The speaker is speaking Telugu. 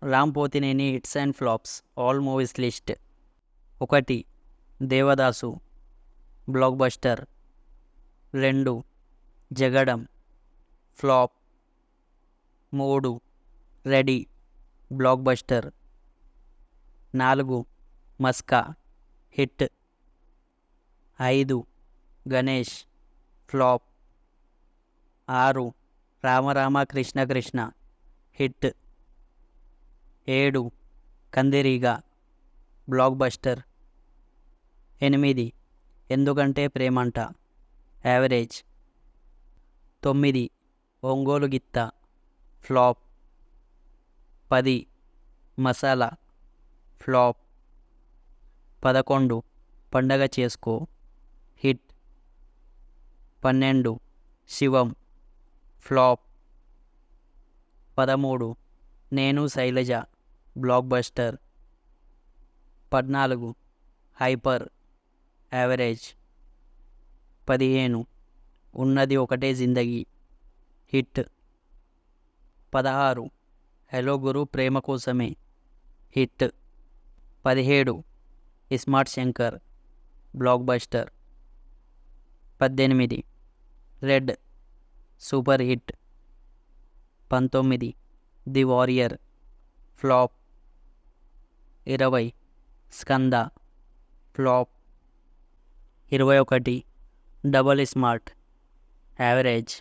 Ram Pothineni hits and flops all movies list. 1. Devadasu blockbuster. 2. Jagadam flop. 3. Ready blockbuster. 4. Maska hit. 5. Ganesh flop. 6. Rama Krishna Krishna hit. 7. Kandireega blockbuster. 8. Endukante Premanta average. 9. Ongole గిత్త ఫ్లాప్. 10. మసాలా ఫ్లాప్. 11. పండగ చేసుకో హిట్. 12. శివం flop. 13. Nenu Sailaja blockbuster. 14. Hyper average. 15. ఉన్నది ఒకటే జిందగీ hit. 16. Hello Guru Prema Kosame hit. 17. Smart Shankar blockbuster. 18. Red super hit. 19. The warrior flop. 20. Skanda flop. 21. Double smart average.